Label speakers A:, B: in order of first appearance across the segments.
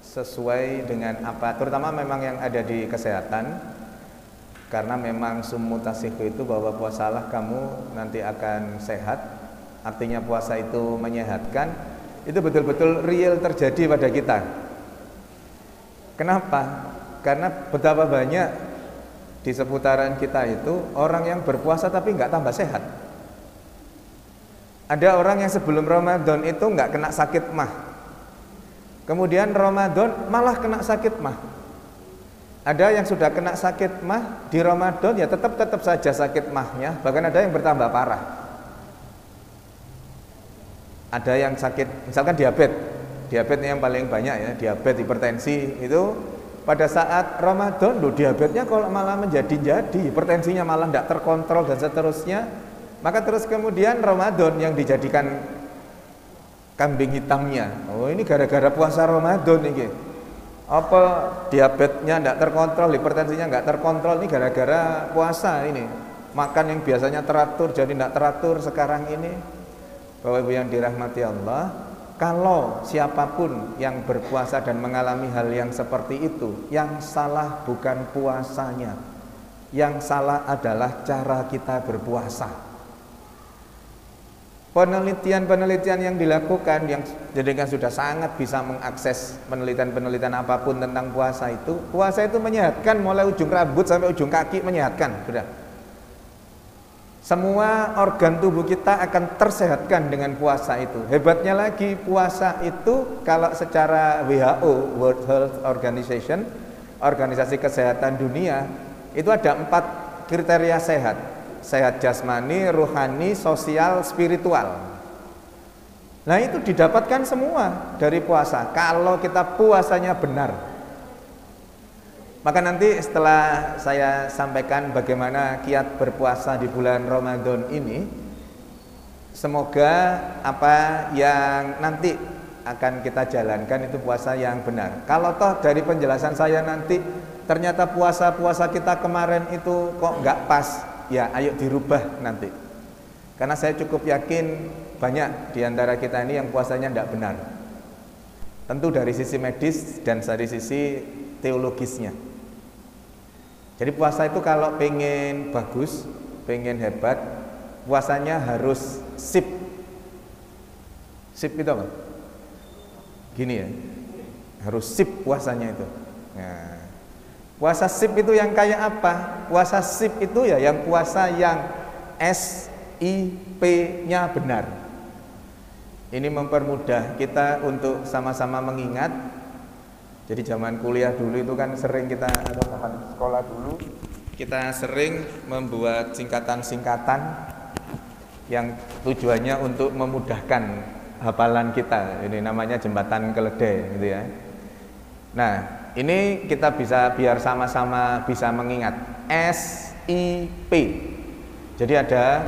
A: sesuai dengan apa, terutama memang yang ada di kesehatan, karena memang summu tasihhu itu bahwa puasalah kamu nanti akan sehat, artinya puasa itu menyehatkan, itu betul-betul real terjadi pada kita. Kenapa? Karena betapa banyak di seputaran kita itu orang yang berpuasa tapi nggak tambah sehat. Ada orang yang sebelum Ramadan itu nggak kena sakit mah, kemudian Ramadan malah kena sakit mah. Ada yang sudah kena sakit mah di Ramadan ya tetap saja sakit mahnya, bahkan ada yang bertambah parah. Ada yang sakit, misalkan diabetes yang paling banyak ya, diabetes, hipertensi itu pada saat Ramadan loh diabetesnya kalau malah menjadi-jadi, hipertensinya malah tidak terkontrol dan seterusnya. Maka terus kemudian Ramadan yang dijadikan kambing hitamnya. Oh ini gara-gara puasa Ramadan ini. Apa diabetesnya tidak terkontrol, hipertensinya nggak terkontrol, ini gara-gara puasa ini. Makan yang biasanya teratur jadi tidak teratur sekarang ini. Bapak Ibu yang dirahmati Allah, kalau siapapun yang berpuasa dan mengalami hal yang seperti itu, yang salah bukan puasanya, yang salah adalah cara kita berpuasa. Penelitian-penelitian yang dilakukan yang jadikan sudah sangat bisa mengakses penelitian-penelitian apapun tentang puasa itu menyehatkan mulai ujung rambut sampai ujung kaki, menyehatkan sudah. Semua organ tubuh kita akan tersehatkan dengan puasa itu. Hebatnya lagi puasa itu kalau secara WHO, World Health Organization, Organisasi Kesehatan Dunia, itu ada 4 kriteria sehat. Sehat jasmani, rohani, sosial, spiritual. Nah itu didapatkan semua dari puasa kalau kita puasanya benar. Maka nanti setelah saya sampaikan bagaimana kiat berpuasa di bulan Ramadan ini, semoga apa yang nanti akan kita jalankan itu puasa yang benar. Kalau toh dari penjelasan saya nanti ternyata puasa-puasa kita kemarin itu kok nggak pas, ya ayo dirubah nanti. Karena saya cukup yakin banyak di antara kita ini yang puasanya tidak benar. Tentu dari sisi medis dan dari sisi teologisnya. Jadi puasa itu kalau pengen bagus, pengen hebat, puasanya harus sip. Sip itu apa? Gini ya, harus sip puasanya itu. Nah, puasa sip itu yang kayak apa? Puasa sip itu ya yang puasa yang SIP-nya benar. Ini mempermudah kita untuk sama-sama mengingat. Jadi zaman kuliah dulu itu kan sering kita, atau zaman sekolah dulu, kita sering membuat singkatan-singkatan yang tujuannya untuk memudahkan hafalan kita. Ini namanya jembatan keledai gitu ya. Nah, ini kita bisa biar sama-sama bisa mengingat SIP. Jadi ada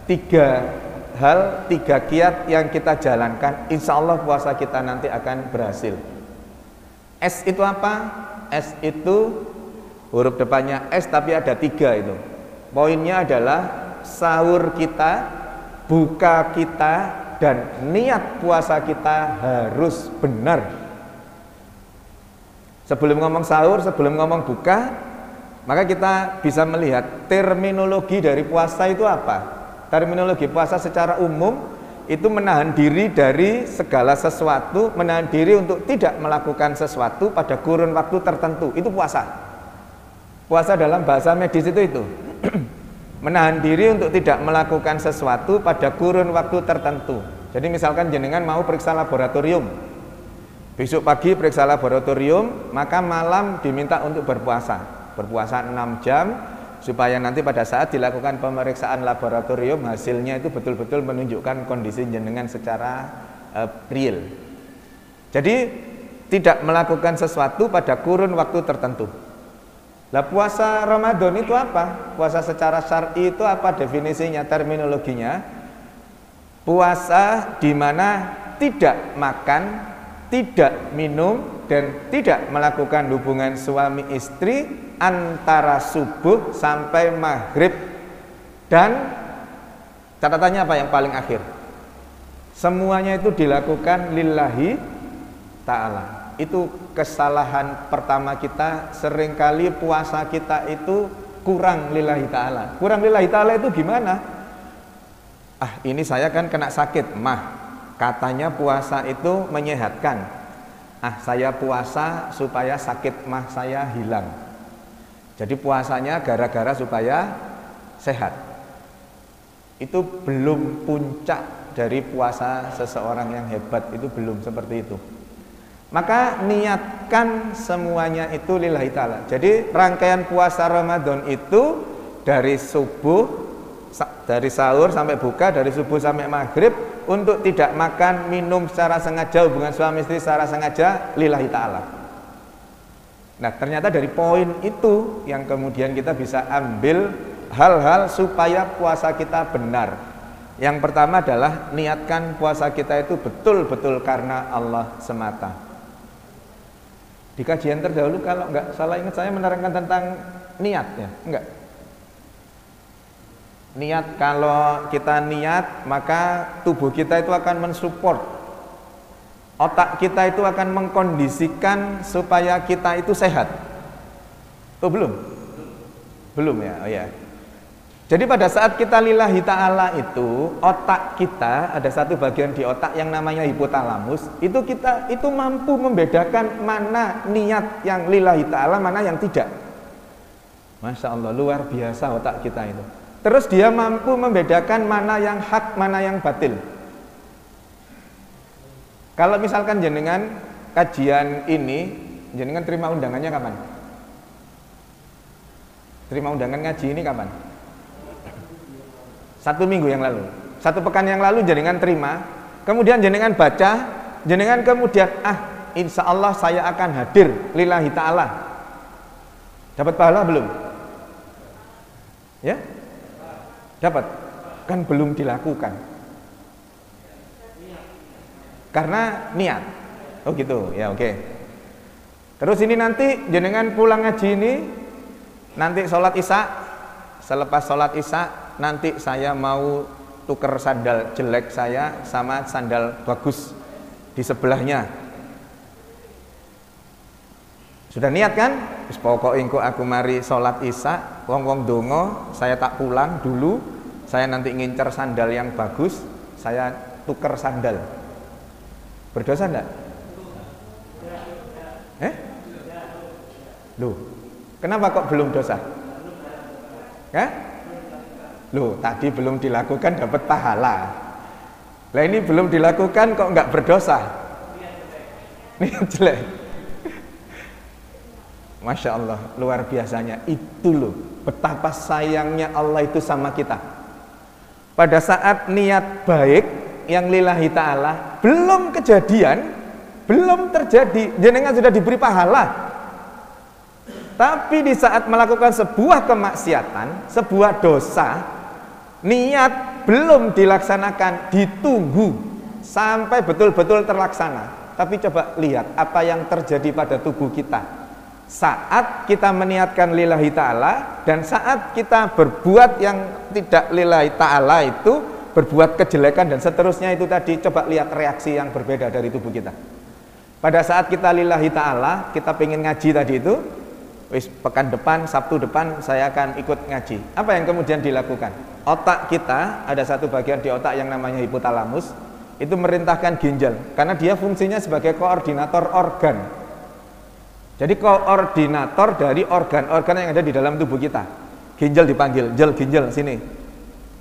A: 3 hal, 3 kiat yang kita jalankan, insya Allah puasa kita nanti akan berhasil. S itu apa? S itu huruf depannya S tapi ada 3 itu. Poinnya adalah sahur kita, buka kita, dan niat puasa kita harus benar. Sebelum ngomong sahur, sebelum ngomong buka, maka kita bisa melihat terminologi dari puasa itu apa. Terminologi puasa secara umum itu menahan diri dari segala sesuatu, menahan diri untuk tidak melakukan sesuatu pada kurun waktu tertentu. Itu puasa. Puasa dalam bahasa medis itu. Menahan diri untuk tidak melakukan sesuatu pada kurun waktu tertentu. Jadi misalkan jenengan mau periksa laboratorium, besok pagi periksa laboratorium, maka malam diminta untuk berpuasa. Berpuasa 6 jam supaya nanti pada saat dilakukan pemeriksaan laboratorium hasilnya itu betul-betul menunjukkan kondisi jenengan secara real. Jadi tidak melakukan sesuatu pada kurun waktu tertentu. Lah puasa Ramadan itu apa? Puasa secara syar'i itu apa definisinya, terminologinya? Puasa di mana tidak makan, tidak minum, dan tidak melakukan hubungan suami istri antara subuh sampai maghrib. Dan catatannya apa yang paling akhir? Semuanya itu dilakukan lillahi ta'ala. Itu kesalahan pertama kita, seringkali puasa kita itu kurang lillahi ta'ala. Kurang lillahi ta'ala itu gimana? Ini saya kan kena sakit, katanya puasa itu menyehatkan. Saya puasa supaya sakit mah saya hilang. Jadi puasanya gara-gara supaya sehat. Itu belum puncak dari puasa seseorang yang hebat, itu belum seperti itu. Maka niatkan semuanya itu lillahi ta'ala. Jadi rangkaian puasa Ramadan itu dari sahur sampai buka, dari subuh sampai maghrib, untuk tidak makan, minum secara sengaja, hubungan suami istri secara sengaja, lillahi ta'ala. Nah, ternyata dari poin itu yang kemudian kita bisa ambil hal-hal supaya puasa kita benar. Yang pertama adalah niatkan puasa kita itu betul-betul karena Allah semata. Di kajian terdahulu kalau nggak salah ingat saya menerangkan tentang niat ya, enggak? Niat, kalau kita niat maka tubuh kita itu akan mensupport, otak kita itu akan mengkondisikan supaya kita itu sehat. Belum? Belum ya, oh ya. Jadi pada saat kita lillahi ta'ala itu, otak kita, ada satu bagian di otak yang namanya hipotalamus, itu mampu membedakan mana niat yang lillahi ta'ala, mana yang tidak. Masya Allah, luar biasa otak kita itu. Terus dia mampu membedakan mana yang hak, mana yang batil. Kalau misalkan jenengan kajian ini, jenengan terima undangannya kapan? Terima undangan ngaji ini kapan? 1 minggu yang lalu, 1 pekan yang lalu jenengan terima, kemudian jenengan baca, jenengan kemudian insya Allah saya akan hadir lillahi ta'ala. Dapat pahala belum? Ya? Dapat? Kan belum dilakukan karena niat. Oh gitu, ya oke. Terus ini nanti jenengan pulang ngaji ini, nanti sholat isya, selepas sholat isya nanti saya mau tuker sandal jelek saya sama sandal bagus di sebelahnya. Sudah niat kan? Wis pokok engko aku mari sholat isya, wong-wong dongo, saya tak pulang dulu, saya nanti ngincer sandal yang bagus, saya tuker sandal. Berdosa enggak? Loh, kenapa kok belum dosa? Loh, tadi belum dilakukan dapat pahala. Lah ini belum dilakukan kok enggak berdosa? Niat jelek. Masya Allah, luar biasanya. Itu loh, betapa sayangnya Allah itu sama kita. Pada saat niat baik yang lillahi ta'ala belum kejadian, belum terjadi, jenengan sudah diberi pahala. Tapi di saat melakukan sebuah kemaksiatan, sebuah dosa, niat belum dilaksanakan, ditunggu sampai betul-betul terlaksana. Tapi coba lihat apa yang terjadi pada tubuh kita saat kita meniatkan lillahi ta'ala dan saat kita berbuat yang tidak lillahi ta'ala, itu berbuat kejelekan dan seterusnya itu tadi. Coba lihat reaksi yang berbeda dari tubuh kita. Pada saat kita lillahi ta'ala, kita pengen ngaji tadi itu, wis pekan depan, Sabtu depan saya akan ikut ngaji. Apa yang kemudian dilakukan? Otak kita, ada satu bagian di otak yang namanya hipotalamus, itu merintahkan ginjal, karena dia fungsinya sebagai koordinator organ. Jadi koordinator dari organ-organ yang ada di dalam tubuh kita. Ginjal dipanggil, ginjal sini.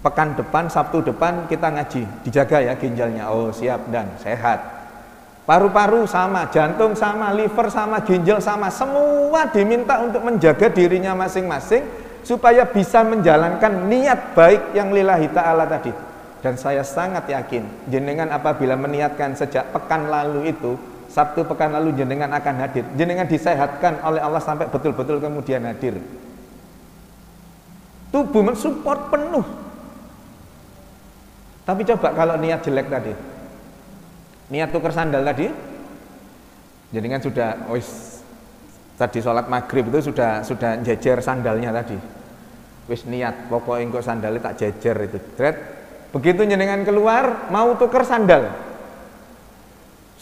A: Pekan depan, Sabtu depan kita ngaji, dijaga ya ginjalnya. Oh siap dan sehat. Paru-paru sama, jantung sama, liver sama, ginjal sama, semua diminta untuk menjaga dirinya masing-masing supaya bisa menjalankan niat baik yang lillahi ta'ala tadi. Dan saya sangat yakin jenengan apabila meniatkan sejak pekan lalu itu, Sabtu pekan lalu jenengan akan hadir, jenengan disehatkan oleh Allah sampai betul-betul kemudian hadir. Tubuh mensupport penuh. Tapi coba kalau niat jelek tadi, niat tuker sandal tadi, jenengan sudah tadi sholat maghrib itu sudah jejer sandalnya tadi. Wis niat pokoknya engko sandalnya tak jejer itu. Begitu jenengan keluar mau tuker sandal,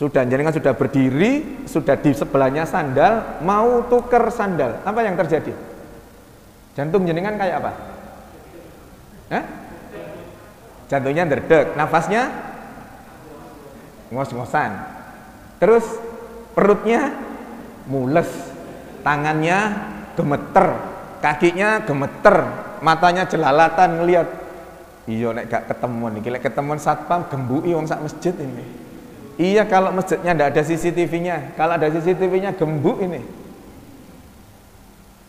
A: Sudah jenengan sudah berdiri, sudah di sebelahnya sandal, mau tuker sandal. Apa yang terjadi? Jantung jenengan kayak apa? Hah? Jantungnya nderdek, nafasnya ngos-ngosan. Terus perutnya mules, tangannya gemeter, kakinya gemeter, matanya jelalatan ngelihat. Iya nek gak ketemuan iki, lek ketemuan satpam gembuki wong sak masjid ini. Iya kalau masjidnya ndak ada CCTV-nya, kalau ada CCTV-nya gembuk ini.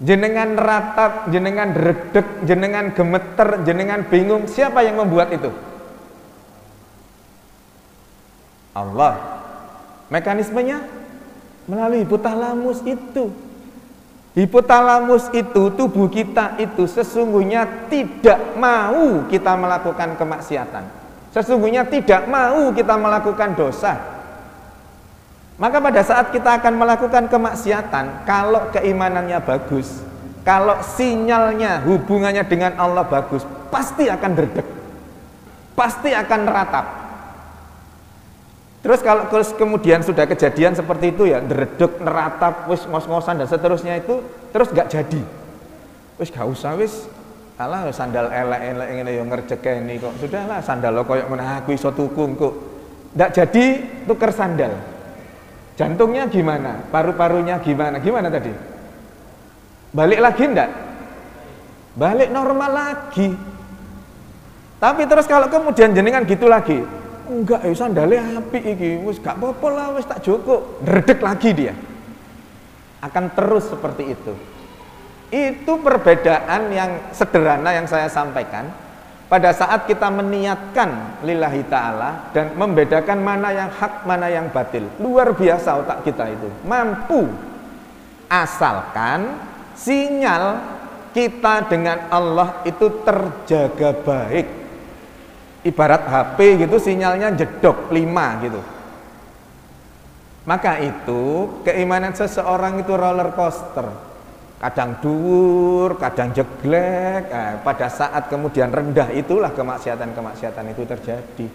A: Jenengan ratap, jenengan dredeg, jenengan gemeter, jenengan bingung, siapa yang membuat itu? Allah. Mekanismenya melalui hipotalamus itu. Hipotalamus itu, tubuh kita itu sesungguhnya tidak mau kita melakukan kemaksiatan. Sesungguhnya tidak mau kita melakukan dosa. Maka pada saat kita akan melakukan kemaksiatan, kalau keimanannya bagus, kalau sinyalnya, hubungannya dengan Allah bagus, pasti akan derdek, pasti akan ratap. Terus kalau kemudian sudah kejadian seperti itu ya, derdek, neratap, wis ngos-ngosan dan seterusnya itu, terus gak jadi. Wis gak usah wis, alah sandal elek-elek ngene yo ngerjekeni kok. Sudahlah sandal lo koyo ngono aku iso tuku kok. Ndak jadi tuker sandal. Jantungnya gimana? Paru-parunya gimana? Gimana tadi? Balik lagi ndak? Balik normal lagi. Tapi terus kalau kemudian jenengan gitu lagi, enggak sandalnya apik iki, wis gak apa-apa lah, wis tak joko, ndredeg lagi dia. Akan terus seperti itu. Itu perbedaan yang sederhana yang saya sampaikan. Pada saat kita meniatkan lillahi ta'ala dan membedakan mana yang hak, mana yang batil. Luar biasa otak kita itu, mampu. Asalkan sinyal kita dengan Allah itu terjaga baik. Ibarat HP gitu, sinyalnya jedok 5 gitu. Maka itu keimanan seseorang itu roller coaster. Kadang dhuwur, kadang jeglek. Pada saat kemudian rendah itulah kemaksiatan-kemaksiatan itu terjadi.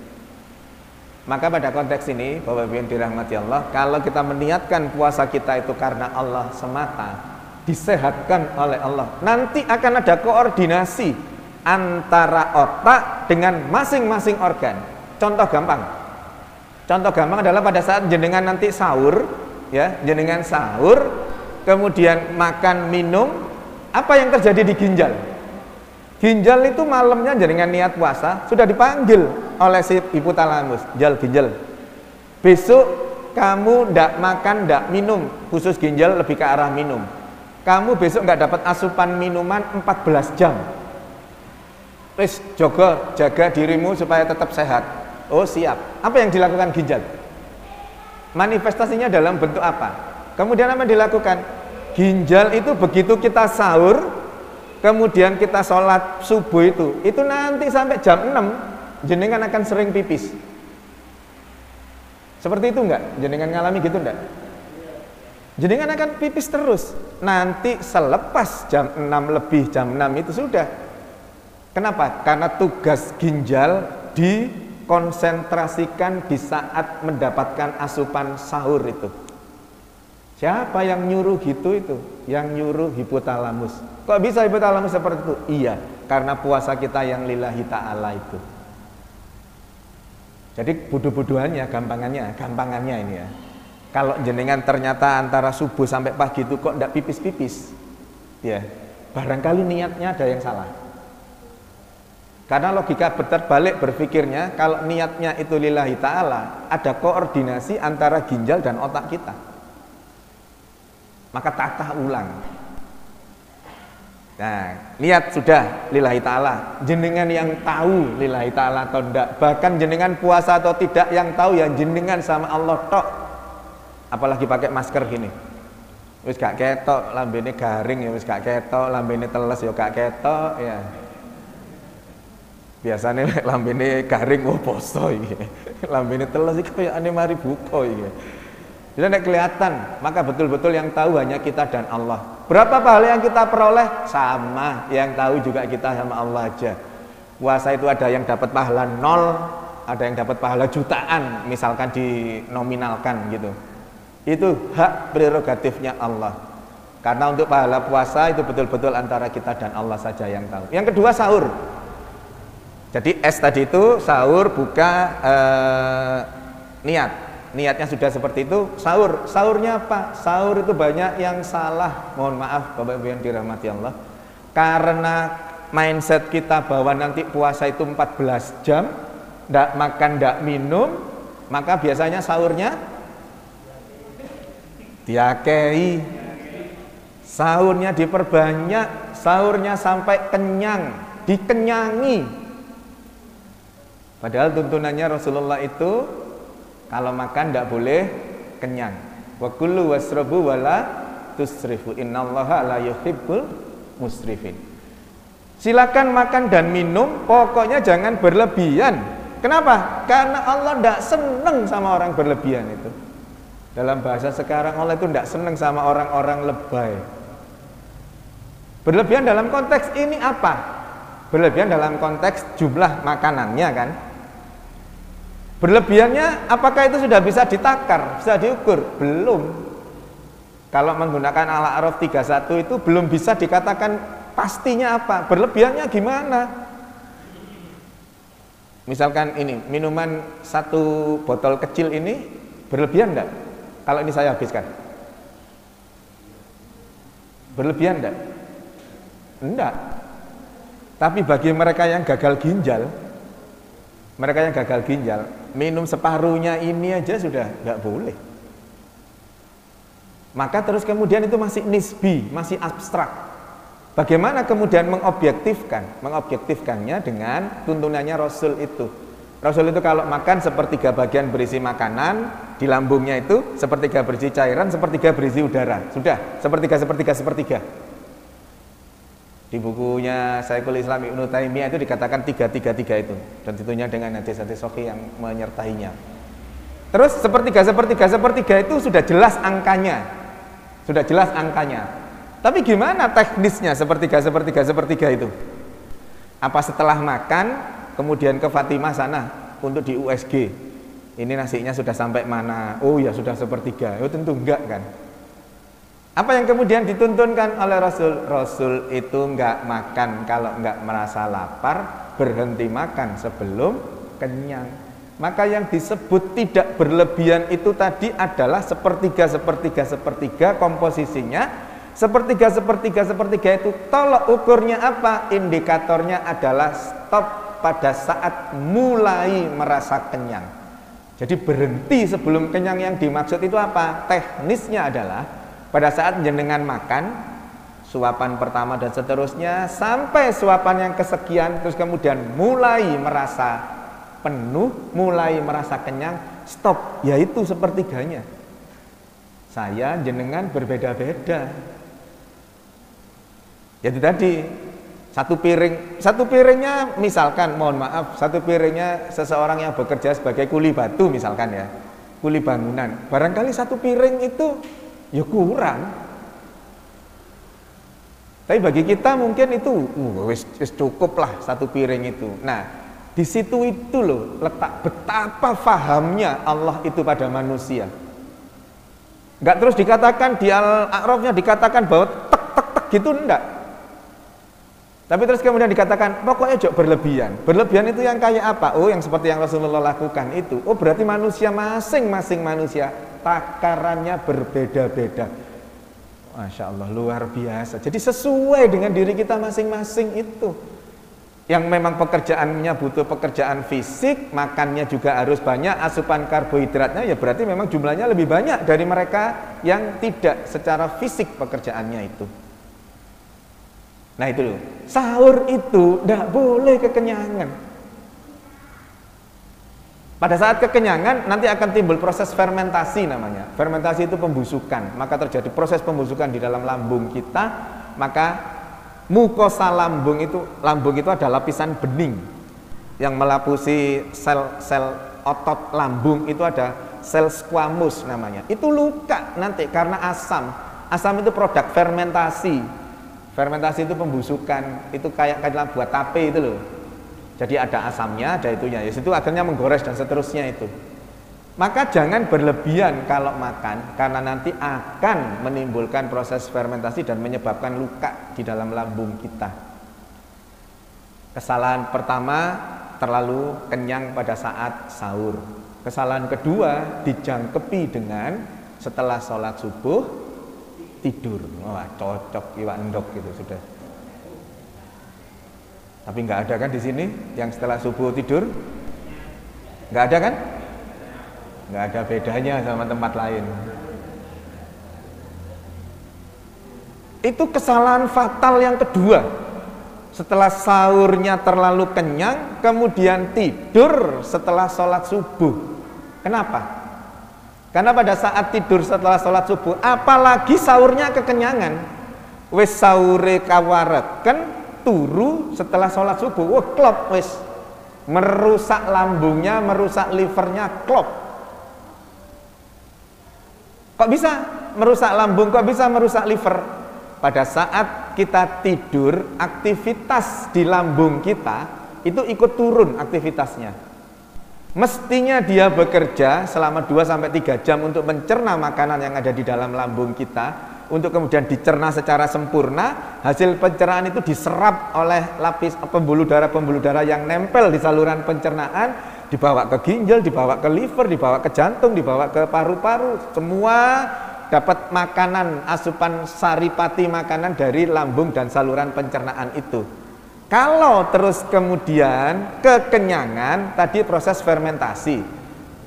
A: Maka pada konteks ini, Bapak Ibu yang dirahmati Allah, kalau kita meniatkan puasa kita itu karena Allah semata, disehatkan oleh Allah, nanti akan ada koordinasi antara otak dengan masing-masing organ. Contoh gampang adalah pada saat jenengan nanti sahur, ya, jenengan sahur, kemudian makan minum, apa yang terjadi di ginjal? Ginjal itu malamnya jenengan niat puasa sudah dipanggil oleh si hipotalamus, ginjal. Besok kamu ndak makan, ndak minum, khusus ginjal lebih ke arah minum. Kamu besok nggak dapat asupan minuman 14 jam. Wis jaga dirimu supaya tetap sehat. Oh siap. Apa yang dilakukan ginjal? Manifestasinya dalam bentuk apa? Kemudian apa yang dilakukan? Ginjal itu begitu kita sahur, kemudian kita sholat subuh itu nanti sampai jam 6 jenengan akan sering pipis. Seperti itu enggak? Jenengan ngalami gitu enggak? Jenengan akan pipis terus. Nanti selepas jam 6 lebih, jam 6 itu sudah. Kenapa? Karena tugas ginjal dikonsentrasikan di saat mendapatkan asupan sahur itu. Siapa yang nyuruh gitu itu? Yang nyuruh hipotalamus. Kok bisa hipotalamus seperti itu? Iya, karena puasa kita yang lillahi ta'ala itu. Jadi bodoh-bodohannya, gampangannya ini ya. Kalau jenengan ternyata antara subuh sampai pagi itu kok ndak pipis-pipis, ya barangkali niatnya ada yang salah. Karena logika terbalik berpikirnya, kalau niatnya itu lillahi ta'ala, ada koordinasi antara ginjal dan otak kita. Maka tata ulang. Nah, niat sudah lillahi ta'ala. Jenengan yang tahu lillahi ta'ala atau tidak. Bahkan jenengan puasa atau tidak yang tahu ya jenengan sama Allah tok. Apalagi pakai masker gini. Wis gak ketok, lambene garing ya wis gak ketok, lambene teles ya gak ketok ya. Biasanya lambene garing oh poso iki. Lambene teles iki kayakane mari buka iki. Jadi nek kelihatan, maka betul-betul yang tahu hanya kita dan Allah. Berapa pahala yang kita peroleh? Sama, yang tahu juga kita sama Allah aja. Puasa itu ada yang dapat pahala 0, ada yang dapat pahala jutaan misalkan dinominalkan gitu. Itu hak prerogatifnya Allah. Karena untuk pahala puasa itu betul-betul antara kita dan Allah saja yang tahu. Yang kedua sahur. Jadi tadi itu sahur buka niatnya sudah seperti itu. Sahurnya apa? Sahur itu banyak yang salah. Mohon maaf Bapak Ibu yang dirahmati Allah. Karena mindset kita bahwa nanti puasa itu 14 jam, ndak makan ndak minum, maka biasanya sahurnya diakei, sahurnya diperbanyak, sahurnya sampai kenyang, dikenyangi. Padahal tuntunannya Rasulullah itu kalau makan tidak boleh kenyang. Wa kullu wasrabu wala tusrifu innallaha la yuhibbul musrifin. Silakan makan dan minum, pokoknya jangan berlebihan. Kenapa? Karena Allah tidak senang sama orang berlebihan itu. Dalam bahasa sekarang Allah itu tidak senang sama orang-orang lebay. Berlebihan dalam konteks ini apa? Berlebihan dalam konteks jumlah makanannya kan. Berlebihannya apakah itu sudah bisa ditakar, bisa diukur? Belum. Kalau menggunakan Al-A'raf 31 itu belum bisa dikatakan pastinya apa. Berlebihannya gimana? Misalkan ini, minuman 1 botol kecil ini berlebihan enggak? Kalau ini saya habiskan, berlebihan enggak? Enggak. Tapi bagi mereka yang gagal ginjal, minum separuhnya ini aja sudah enggak boleh. Maka terus kemudian itu masih nisbi, masih abstrak. Bagaimana kemudian mengobjektifkannya dengan tuntunannya Rasul itu? Rasul itu kalau makan sepertiga bagian berisi makanan, di lambungnya itu sepertiga berisi cairan, sepertiga berisi udara. Sudah, sepertiga. Di bukunya Syekhul Islam Ibnu Taimiyah itu dikatakan 3-3-3 itu. Dan tentunya dengan hadis-hadis sahih yang menyertainya. Terus sepertiga itu sudah jelas angkanya. Tapi gimana teknisnya sepertiga itu? Apa setelah makan kemudian ke Fatimah sana untuk di USG, ini nasinya sudah sampai mana? Oh ya sudah sepertiga. Oh tentu enggak kan. Apa yang kemudian dituntunkan oleh Rasul? Rasul itu enggak makan kalau enggak merasa lapar, berhenti makan sebelum kenyang. Maka yang disebut tidak berlebihan itu tadi adalah sepertiga komposisinya. Sepertiga itu tolok ukurnya apa? Indikatornya adalah stop pada saat mulai merasa kenyang. Jadi berhenti sebelum kenyang yang dimaksud itu apa? Teknisnya adalah pada saat jenengan makan, suapan pertama dan seterusnya sampai suapan yang kesekian, terus kemudian mulai merasa penuh, mulai merasa kenyang, stop, yaitu sepertiganya. Saya jenengan berbeda-beda. Jadi tadi satu piringnya misalkan, mohon maaf, satu piringnya seseorang yang bekerja sebagai kuli batu misalkan ya, kuli bangunan, barangkali satu piring itu ya kurang. Tapi bagi kita mungkin itu wis cukup lah satu piring itu. Nah di situ itu loh letak betapa fahamnya Allah itu pada manusia. Enggak terus dikatakan di Al-A'rafnya dikatakan bahwa tek gitu, enggak. Tapi terus kemudian dikatakan pokoknya jauh berlebihan. Berlebihan itu yang kayak apa? Oh yang seperti yang Rasulullah lakukan itu. Oh berarti manusia masing-masing manusia takarannya berbeda-beda. Masya Allah luar biasa. Jadi sesuai dengan diri kita masing-masing itu. Yang memang pekerjaannya butuh pekerjaan fisik, makannya juga harus banyak, asupan karbohidratnya ya berarti memang jumlahnya lebih banyak dari mereka yang tidak secara fisik pekerjaannya itu. Nah itu loh, sahur itu tidak boleh kekenyangan. Pada saat kekenyangan nanti akan timbul proses fermentasi namanya. Fermentasi itu pembusukan, maka terjadi proses pembusukan di dalam lambung kita. Maka mukosa lambung itu ada lapisan bening yang melapusi sel-sel otot lambung, itu ada sel squamous namanya. Itu luka nanti karena asam. Asam itu produk fermentasi. Fermentasi itu pembusukan, itu kayak buat tape itu loh. Jadi ada asamnya, ada itunya. Ya itu akhirnya menggores dan seterusnya itu. Maka jangan berlebihan kalau makan, karena nanti akan menimbulkan proses fermentasi dan menyebabkan luka di dalam lambung kita. Kesalahan pertama, terlalu kenyang pada saat sahur. Kesalahan kedua, dijangkepi dengan setelah sholat subuh tidur. Wah, cocok iwak endok gitu sudah. Tapi nggak ada kan di sini yang setelah subuh tidur? Nggak ada kan? Nggak ada bedanya sama tempat lain. Itu kesalahan fatal yang kedua. Setelah sahurnya terlalu kenyang, kemudian tidur setelah sholat subuh. Kenapa? Karena pada saat tidur setelah sholat subuh, apalagi sahurnya kekenyangan, wis sahure kawaret kan turu setelah sholat subuh, wah klop wis, merusak lambungnya, merusak livernya, klop. Kok bisa merusak lambung, kok bisa merusak liver? Pada saat kita tidur, aktivitas di lambung kita itu ikut turun aktivitasnya. Mestinya dia bekerja selama 2-3 jam untuk mencerna makanan yang ada di dalam lambung kita, untuk kemudian dicerna secara sempurna. Hasil pencernaan itu diserap oleh lapis pembuluh darah yang nempel di saluran pencernaan, dibawa ke ginjal, dibawa ke liver, dibawa ke jantung, dibawa ke paru-paru, semua dapat makanan, asupan saripati makanan dari lambung dan saluran pencernaan itu. Kalau terus kemudian kekenyangan, tadi proses fermentasi,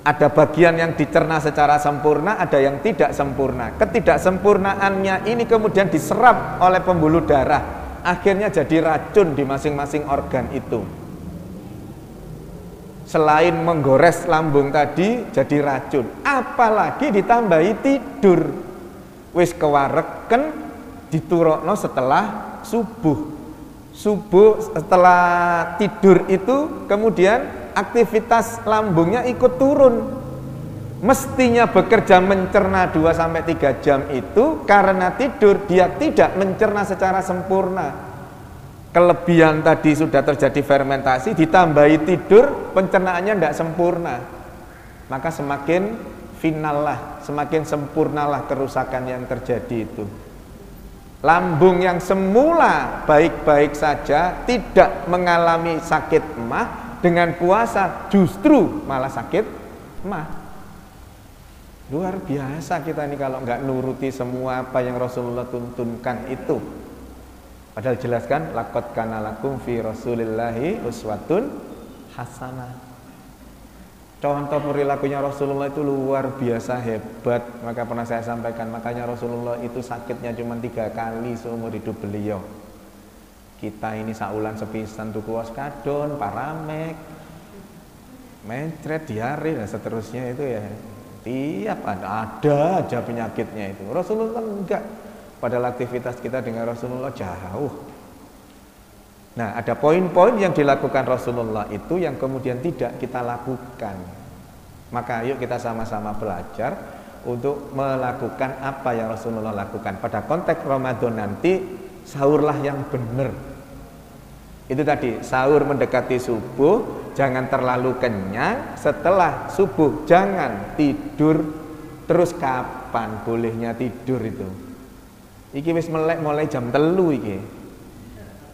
A: ada bagian yang dicerna secara sempurna, ada yang tidak sempurna. Ketidaksempurnaannya ini kemudian diserap oleh pembuluh darah, akhirnya jadi racun di masing-masing organ itu. Selain menggores lambung tadi jadi racun, apalagi ditambahi tidur. Wis kewareken diturokno setelah subuh. Subuh setelah tidur itu kemudian aktivitas lambungnya ikut turun. Mestinya bekerja mencerna 2-3 jam itu, karena tidur dia tidak mencerna secara sempurna. Kelebihan tadi sudah terjadi fermentasi, ditambahi tidur, pencernaannya tidak sempurna. Maka semakin final lah, semakin sempurnalah kerusakan yang terjadi itu. Lambung yang semula baik-baik saja, tidak mengalami sakit emah, dengan puasa justru malah sakit emah. Luar biasa kita ini kalau nggak nuruti semua apa yang Rasulullah tuntunkan itu. Padahal jelaskan, laqad kana lakum fi Rasulillahi uswatun hasanah. Contoh perilakunya Rasulullah itu luar biasa hebat. Maka pernah saya sampaikan, makanya Rasulullah itu sakitnya cuma 3 kali seumur hidup beliau. Kita ini saulan sepisan tuku oskadon, paramek, mencret, diare dan seterusnya itu ya. Tiap ada aja penyakitnya itu. Rasulullah enggak. Padahal aktivitas kita dengan Rasulullah jauh. Nah, ada poin-poin yang dilakukan Rasulullah itu yang kemudian tidak kita lakukan. Maka yuk kita sama-sama belajar untuk melakukan apa yang Rasulullah lakukan. Pada konteks Ramadan nanti, sahurlah yang benar. Itu tadi, sahur mendekati subuh, jangan terlalu kenyang. Setelah subuh jangan tidur. Terus kapan bolehnya tidur itu? Iki wis melek mulai jam 3 iki.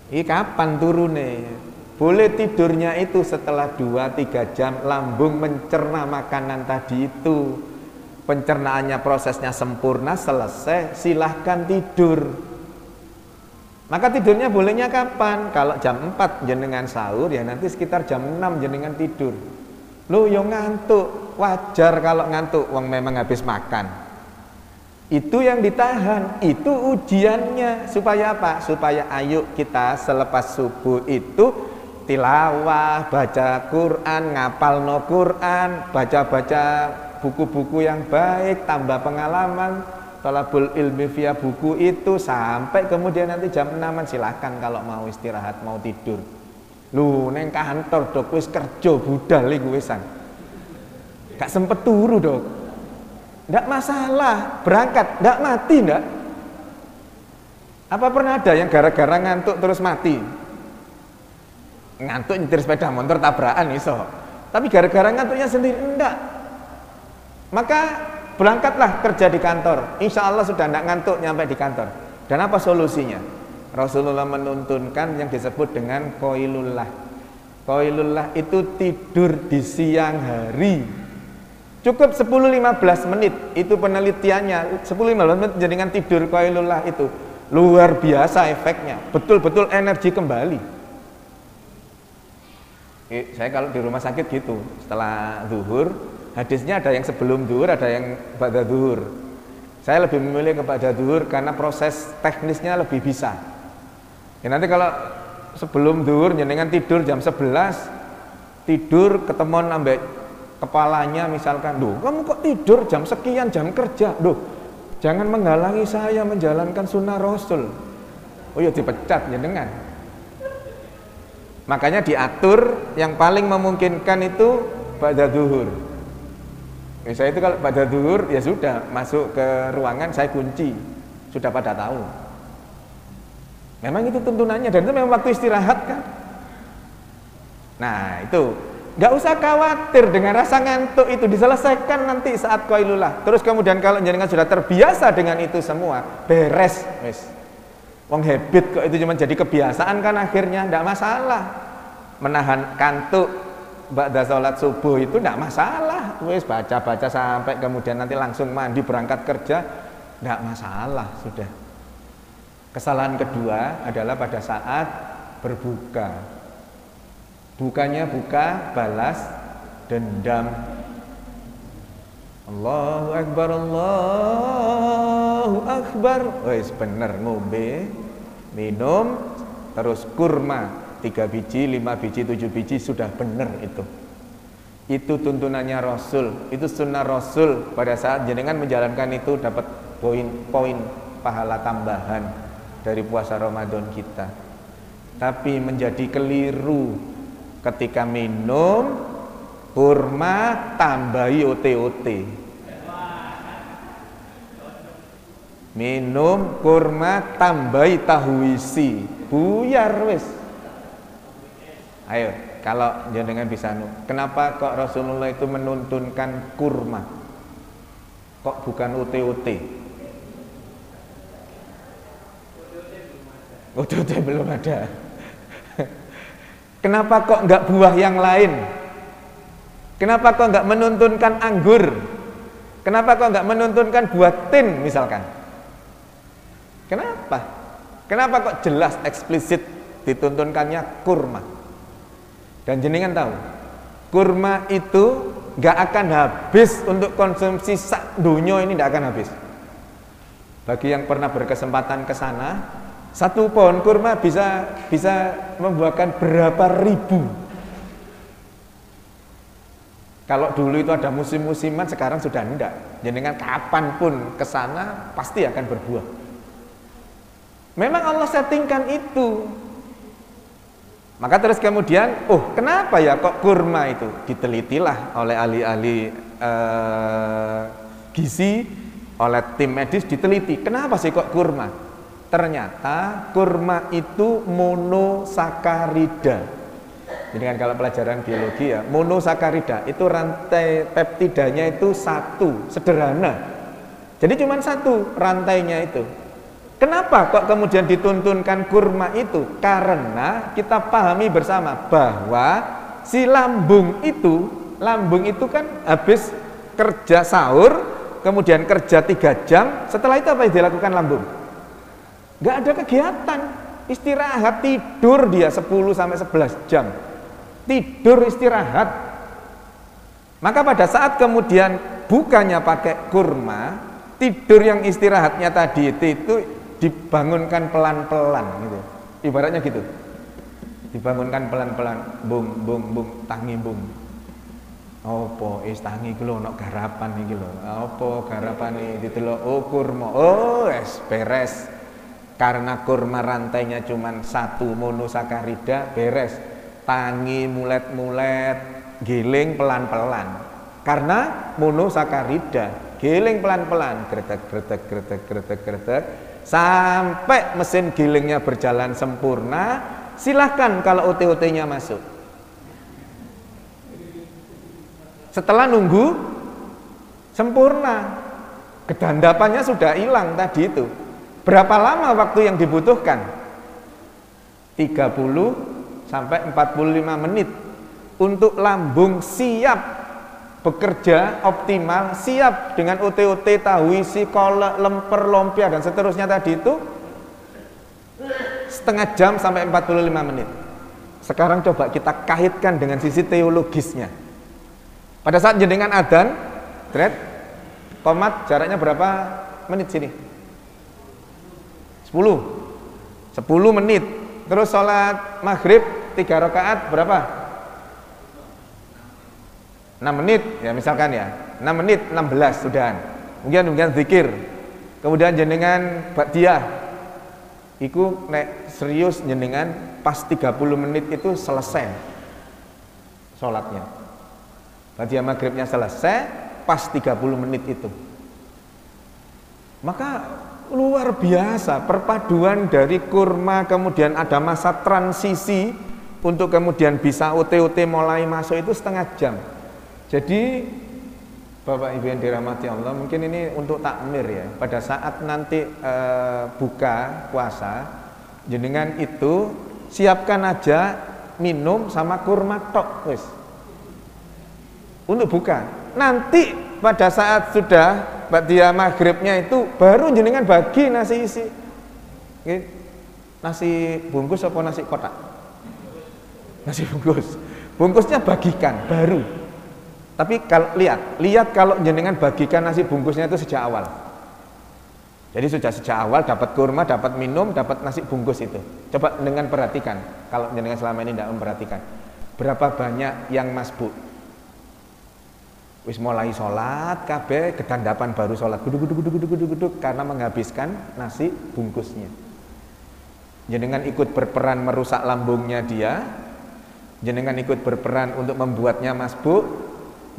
A: Iki kapan turune? Boleh tidurnya itu setelah 2-3 jam lambung mencerna makanan tadi itu. Pencernaannya prosesnya sempurna, selesai, silahkan tidur. Maka tidurnya bolehnya kapan? Kalau jam 4 jenengan sahur, ya nanti sekitar jam 6 jenengan tidur. Loh, yo ngantuk. Wajar kalau ngantuk, wong memang habis makan. Itu yang ditahan, itu ujiannya. Supaya apa? Supaya ayo kita selepas subuh itu tilawah, baca Quran, ngapalno Quran, baca-baca buku-buku yang baik, tambah pengalaman, thalabul ilmi via buku itu, sampai kemudian nanti jam 6 silahkan kalau mau istirahat, mau tidur. Lu neng kantor dok, wis kerja budal iku wisan. Gak sempet turu dok. Nggak masalah, berangkat, nggak mati nggak? Apa pernah ada yang gara-gara ngantuk terus mati? ngantuk nyetir sepeda motor tabrakan iso. Tapi gara-gara ngantuknya sendiri enggak. Maka berangkatlah kerja di kantor. Insya Allah sudah enggak ngantuk nyampe di kantor. Dan apa solusinya? Rasulullah menuntunkan yang disebut dengan qailullah. Qailullah itu tidur di siang hari. Cukup 10-15 menit. Itu penelitiannya. 10-15 menit dengan tidur qailullah itu luar biasa efeknya. Betul-betul energi kembali. Saya kalau di rumah sakit gitu, setelah zuhur, hadisnya ada yang sebelum zuhur, ada yang ba'da zuhur. Saya lebih memilih kepada zuhur karena proses teknisnya lebih bisa. Ya, nanti kalau sebelum zuhur jenengan tidur jam 11, tidur ketemuan ambek kepalanya misalkan, "Duh, kamu kok tidur jam sekian jam kerja?" "Duh, jangan menghalangi saya menjalankan sunnah Rasul." Oh ya dipecat jenengan. Makanya diatur yang paling memungkinkan itu ba'da zuhur. Saya itu kalau pada zuhur ya sudah masuk ke ruangan saya kunci, sudah pada tahu. Memang itu tuntunannya dan itu memang waktu istirahat kan. Nah itu nggak usah khawatir dengan rasa ngantuk itu diselesaikan nanti saat qailullah. Terus kemudian kalau jenengan sudah terbiasa dengan itu semua, beres, wis. Wong habit kok itu cuma jadi kebiasaan kan akhirnya enggak masalah. Menahan kantuk ba'da salat subuh itu enggak masalah. Wis baca-baca sampai kemudian nanti langsung mandi berangkat kerja enggak masalah sudah. Kesalahan kedua adalah pada saat berbuka. Bukannya buka balas dendam. Allahu Akbar, Allahu Akbar. Wis bener ngombe, minum, terus kurma 3 biji, 5 biji, 7 biji sudah bener itu. Itu tuntunannya Rasul, itu sunnah Rasul. Pada saat jenengan menjalankan itu dapat poin-poin pahala tambahan dari puasa Ramadan kita. Tapi menjadi keliru ketika minum kurma tambahi OT-OT. Minum kurma tambahi tahu isi, buyar wis. Ayo, kalau jenengan bisa kenapa kok Rasulullah itu menuntunkan kurma? Kok bukan OT-OT? OT-OT belum ada. Kenapa kok enggak buah yang lain? Kenapa kok enggak menuntunkan anggur? Kenapa kok enggak menuntunkan buah tin misalkan? Kenapa? Kenapa kok jelas eksplisit dituntunkannya kurma? Dan jenengan tahu, kurma itu enggak akan habis untuk konsumsi sak dunia ini, enggak akan habis. Bagi yang pernah berkesempatan ke sana, satu pohon kurma bisa membuahkan berapa ribu. Kalau dulu itu ada musim-musiman, sekarang sudah enggak. Jenengan kapanpun ke sana pasti akan berbuah. Memang Allah settingkan itu. Maka terus kemudian, kenapa ya kok kurma itu? Ditelitilah oleh ahli-ahli gizi, oleh tim medis diteliti. Kenapa sih kok kurma? Ternyata kurma itu monosakarida. Jadi kan kalau pelajaran biologi ya, monosakarida itu rantai peptidanya itu satu, sederhana. Jadi cuma satu rantainya itu. Kenapa kok kemudian dituntunkan kurma itu? Karena kita pahami bersama bahwa si lambung itu kan habis kerja sahur, kemudian kerja 3 jam, setelah itu apa yang dilakukan lambung? Gak ada kegiatan, istirahat, tidur dia 10-11 jam. Tidur istirahat. Maka pada saat kemudian bukannya pakai kurma, tidur yang istirahatnya tadi itu dibangunkan pelan-pelan gitu. Ibaratnya gitu. Dibangunkan pelan-pelan, bung bung bung tangi bung. Apa tangi iki lho ana garapan iki lho. Apa garapane ditelok? Oh kurma. Oh wis beres. Karena kurma rantainya cuma satu monosakarida, beres. Tangi mulet-mulet, giling pelan-pelan. Karena monosakarida, giling pelan-pelan, gretek sampai mesin gilingnya berjalan sempurna, silahkan kalau OT-OT-nya masuk. Setelah nunggu sempurna, kedandapannya sudah hilang tadi itu. Berapa lama waktu yang dibutuhkan? 30 sampai 45 menit untuk lambung siap bekerja optimal, siap dengan OT-OT, tahu isi, kolak, lemper, lompia dan seterusnya tadi itu setengah jam sampai 45 menit. Sekarang coba kita kaitkan dengan sisi teologisnya. Pada saat jenengan adzan, qomat jaraknya berapa menit sini? 10 menit. Terus sholat maghrib 3 rakaat berapa? 6 menit ya misalkan ya. 6 menit 16 sudah. Kemudian zikir. Kemudian jenengan ba'diyah. Iku nek serius jenengan pas 30 menit itu selesai sholatnya. Ba'diyah maghribnya selesai pas 30 menit itu. Maka luar biasa perpaduan dari kurma, kemudian ada masa transisi untuk kemudian bisa OT-OT mulai masuk itu setengah jam. Jadi Bapak Ibu yang dirahmati Allah, mungkin ini untuk takmir ya. Pada saat nanti buka puasa, jenengan itu siapkan aja minum sama kurma tok wis. Untuk buka. Nanti pada saat sudah ba'diyah maghribnya itu baru jenengan bagi nasi isi. Oke. Nasi bungkus apa nasi kotak? Nasi bungkus. Bungkusnya bagikan baru. Tapi kalau lihat kalau jenengan bagikan nasi bungkusnya itu sejak awal. Jadi sudah sejak awal dapat kurma, dapat minum, dapat nasi bungkus itu. Coba dengan perhatikan kalau jenengan selama ini tidak memperhatikan. Berapa banyak yang masbuk? Wis mulai sholat, kabeh kedandapan baru sholat guduk karena menghabiskan nasi bungkusnya. Jenengan ikut berperan merusak lambungnya dia, jenengan ikut berperan untuk membuatnya masbuk,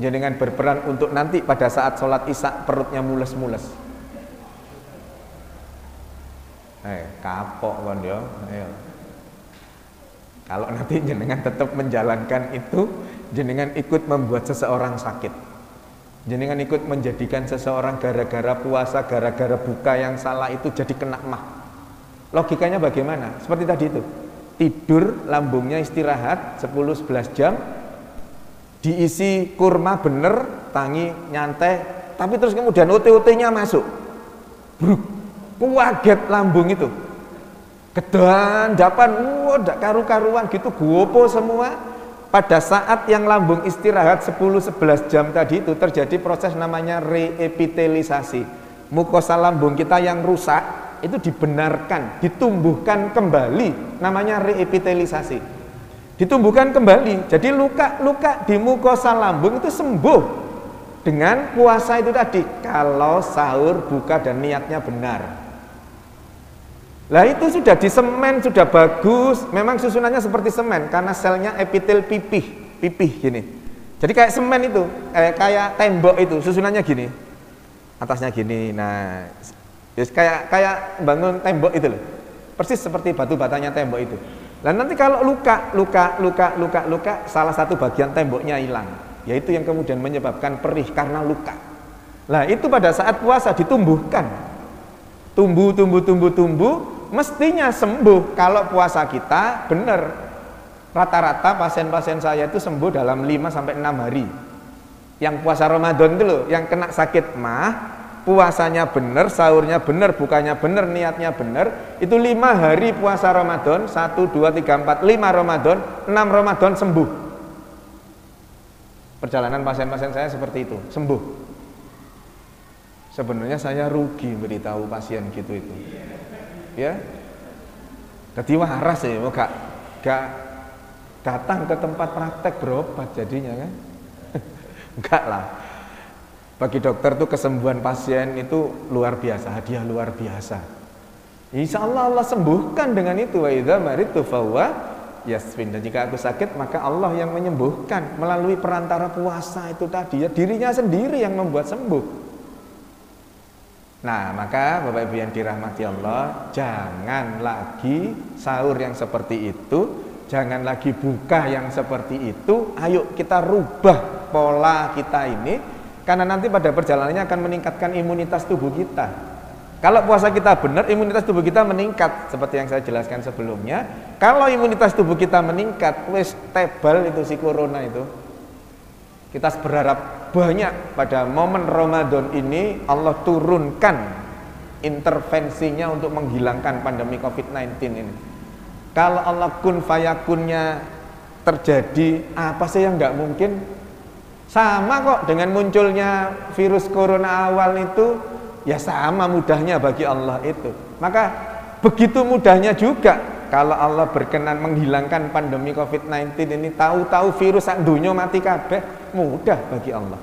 A: jenengan berperan untuk nanti pada saat sholat isya perutnya mules-mules. Kapok kan ya. Kalau nanti jenengan tetap menjalankan itu, jenengan ikut membuat seseorang sakit. Jenengan ikut menjadikan seseorang gara-gara puasa, gara-gara buka yang salah itu jadi kena mah. Logikanya bagaimana? Seperti tadi itu. Tidur, lambungnya istirahat 10-11 jam, diisi kurma bener, tangi nyantai, tapi terus kemudian OT-OT-nya masuk. Bruk, kaget lambung itu. Kedandapan, ndak karu-karuan gitu, gopo semua. Pada saat yang lambung istirahat 10-11 jam tadi itu terjadi proses namanya reepitelisasi. Mukosa lambung kita yang rusak itu dibenarkan, ditumbuhkan kembali, namanya reepitelisasi. Ditumbuhkan kembali. Jadi luka-luka di mukosa lambung itu sembuh dengan puasa itu tadi, kalau sahur, buka dan niatnya benar. Lah itu sudah disemen, sudah bagus. Memang susunannya seperti semen karena selnya epitel pipih gini. Jadi kayak semen itu, kayak tembok itu, susunannya gini. Atasnya gini. Nah, kayak bangun tembok itu loh. Persis seperti batu batanya tembok itu. Lah nanti kalau luka, salah satu bagian temboknya hilang, yaitu yang kemudian menyebabkan perih karena luka. Lah itu pada saat puasa ditumbuhkan. Tumbuh, mestinya sembuh kalau puasa kita benar. Rata-rata pasien-pasien saya itu sembuh dalam 5-6 hari. Yang puasa Ramadan itu loh, yang kena sakit mah, puasanya benar, sahurnya benar, bukannya benar, niatnya benar, itu 5 hari puasa Ramadan, 1, 2, 3, 4, 5 Ramadan, 6 Ramadan sembuh. Perjalanan pasien-pasien saya seperti itu, sembuh. Sebenarnya saya rugi beritahu pasien gitu itu. Ya, jadi waras ya, gak datang ke tempat praktek berobat jadinya kan. Enggak lah. Bagi dokter tuh kesembuhan pasien itu luar biasa, hadiah luar biasa. Insya Allah Allah sembuhkan dengan itu. Wa idza maritu fahuwa yasfin. Dan jika aku sakit maka Allah yang menyembuhkan melalui perantara puasa itu tadi ya, dirinya sendiri yang membuat sembuh. Nah, maka Bapak Ibu yang dirahmati Allah, jangan lagi sahur yang seperti itu, jangan lagi buka yang seperti itu. Ayo kita rubah pola kita ini, karena nanti pada perjalanannya akan meningkatkan imunitas tubuh kita. Kalau puasa kita benar, imunitas tubuh kita meningkat, seperti yang saya jelaskan sebelumnya. Kalau imunitas tubuh kita meningkat, wis tebal itu si corona itu. Kita berharap banyak pada momen Ramadan ini Allah turunkan intervensinya untuk menghilangkan pandemi COVID-19 ini. Kalau Allah kun fayakunnya terjadi, apa sih yang nggak mungkin? Sama kok dengan munculnya virus corona awal itu, ya sama mudahnya bagi Allah itu. Maka begitu mudahnya juga kalau Allah berkenan menghilangkan pandemi COVID-19 ini, tahu-tahu virus sak dunya mati kabeh, mudah bagi Allah.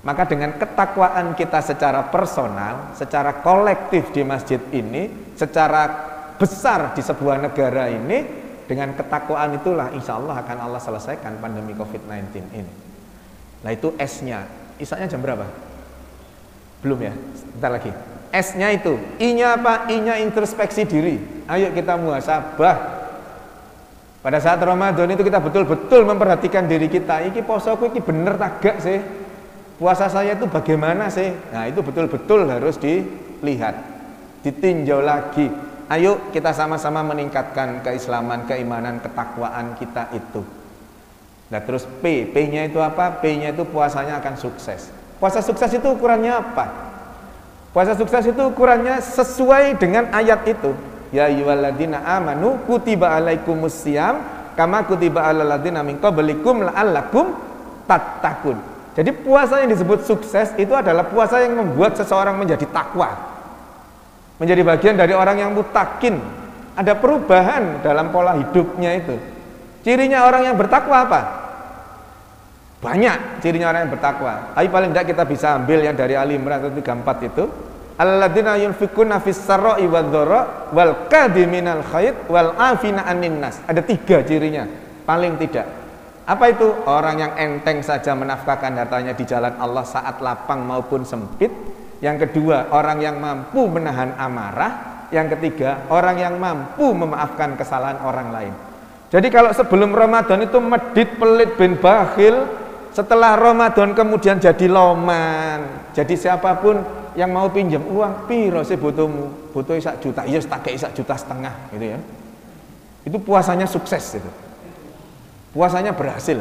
A: Maka dengan ketakwaan kita secara personal, secara kolektif di masjid ini, secara besar di sebuah negara ini, dengan ketakwaan itulah insya Allah akan Allah selesaikan pandemi COVID-19 ini. Nah itu S-nya, isanya jam berapa? Belum ya, sebentar lagi. S-nya itu, I-nya apa? I-nya introspeksi diri. Ayo kita muhasabah. Pada saat Ramadan itu kita betul-betul memperhatikan diri kita. Iki posoku iki bener tak gak sih? Puasa saya itu bagaimana sih? Nah itu betul-betul harus dilihat, ditinjau lagi. Ayo kita sama-sama meningkatkan keislaman, keimanan, ketakwaan kita itu. Nah terus P, P-nya itu apa? P-nya itu puasanya akan sukses. Puasa sukses itu ukurannya apa? Puasa sukses itu ukurannya sesuai dengan ayat itu. Ya ayyuhalladzina amanu kutiba alaikumusiyam kama kutiba alal ladzina min qablikum la'allakum tattaqun. Jadi puasa yang disebut sukses itu adalah puasa yang membuat seseorang menjadi takwa, menjadi bagian dari orang yang mutakin. Ada perubahan dalam pola hidupnya itu. Cirinya orang yang bertakwa apa? Banyak cirinya orang yang bertakwa. Tapi paling tidak kita bisa ambil yang dari Ali Imran 34 itu. Alladzina yunfikuna fis sarra'i wadh-dharra wal kadhiminal ghaidh wal 'afina 'anil nas. Ada 3 cirinya paling tidak. Apa itu? Orang yang enteng saja menafkahkan hartanya di jalan Allah saat lapang maupun sempit. Yang kedua, orang yang mampu menahan amarah. Yang ketiga, orang yang mampu memaafkan kesalahan orang lain. Jadi kalau sebelum Ramadan itu medit, pelit, bin bakhil, setelah Ramadan kemudian jadi loman. Jadi siapapun yang mau pinjam uang, piro sih butuhmu? Butuh 1 juta, iya tak kei 1,5 juta gitu ya. Itu puasanya sukses itu. Puasanya berhasil.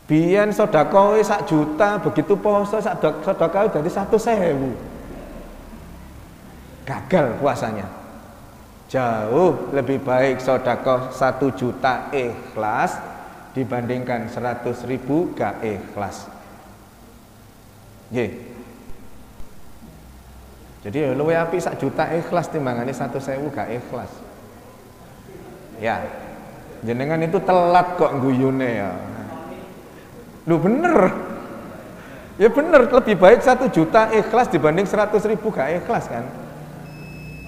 A: Biyen sedekah 1 juta, begitu poso sedekah jadi 100.000. Gagal puasanya. Jauh lebih baik sedekah 1 juta ikhlas dibandingkan 100.000 gak ikhlas. Nggih. Jadi luwih apik 1 juta ikhlas timbangane 100.000 gak ikhlas. Ya. Jenengan itu telat kok guyune ya. Lu bener. Ya bener, lebih baik 1 juta ikhlas dibanding 100.000 gak ikhlas kan.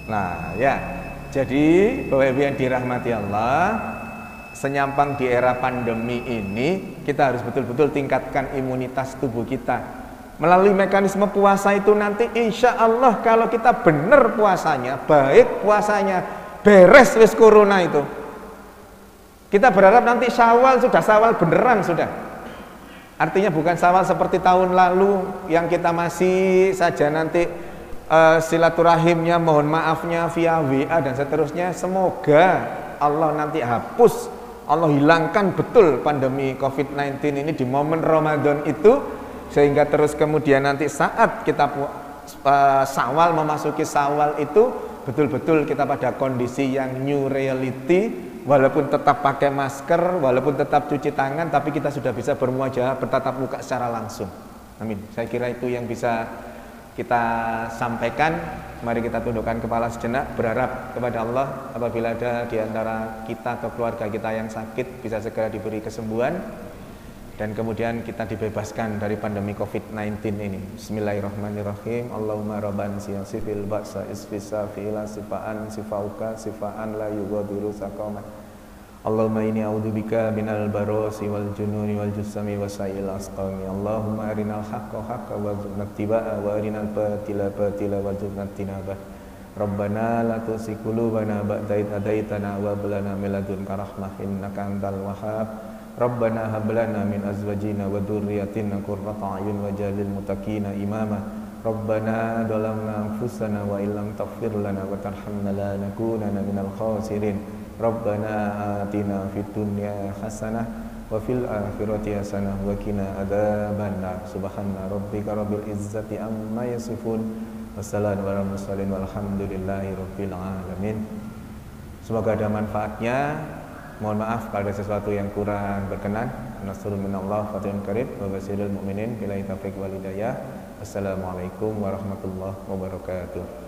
A: Nah, ya. Jadi, Bapak Ibu yang dirahmati Allah, senyampang di era pandemi ini, kita harus betul-betul tingkatkan imunitas tubuh kita. Melalui mekanisme puasa itu nanti insya Allah kalau kita benar puasanya, baik puasanya, beres wis corona itu. Kita berharap nanti Syawal sudah Syawal beneran sudah. Artinya bukan Syawal seperti tahun lalu yang kita masih saja nanti silaturahimnya, mohon maafnya via WA dan seterusnya. Semoga Allah nanti hapus, Allah hilangkan betul pandemi COVID-19 ini di momen Ramadan itu, sehingga terus kemudian nanti saat kita Syawal memasuki Syawal itu betul-betul kita pada kondisi yang new reality, walaupun tetap pakai masker, walaupun tetap cuci tangan, tapi kita sudah bisa bermuajah, bertatap muka secara langsung. Amin. Saya kira itu yang bisa kita sampaikan. Mari kita tundukkan kepala sejenak, berharap kepada Allah apabila ada di antara kita atau keluarga kita yang sakit bisa segera diberi kesembuhan dan kemudian kita dibebaskan dari pandemi COVID-19 ini. Bismillahirrahmanirrahim. Allahumma rabban sifil ba'sa isfisa fi'ila sifaan sifauka sifaan la yughadiru saqaman Allahumma inni a'udzubika minal barasi wal jununi wal jusami wa sa'il asqami. Allahumma arinal haqqa haqqa warzuqna ittiba'a wa arinal batila batila warzuqna ijtinabah. Rabbana la tuzigh qulubana ba'da idh hadaitana wa hab lana min ladunka rahmah innaka antal wahhab. Rabbana hab lana min azwajina wa dhurriyyatina qurrata a'yun waj'alil muttaqina imama. Rabbana dhalamna anfusana wa illam taghfir lana wa tarhamna lanakunanna minal khasirin. Rabbana atina fid dunya hasanah wa fil akhirati hasanah wa qina adzabannar. Subhana rabbika rabbil izzati amma yasifun. Wassalamu ala mursalin walhamdulillahi rabbil alamin. Semoga ada manfaatnya. Mohon maaf kalau ada sesuatu yang kurang berkenan. Nasrun minallah fatihun karim wa basyiril mu'minin billahi taufiq wal hidayah. Assalamualaikum warahmatullahi wabarakatuh.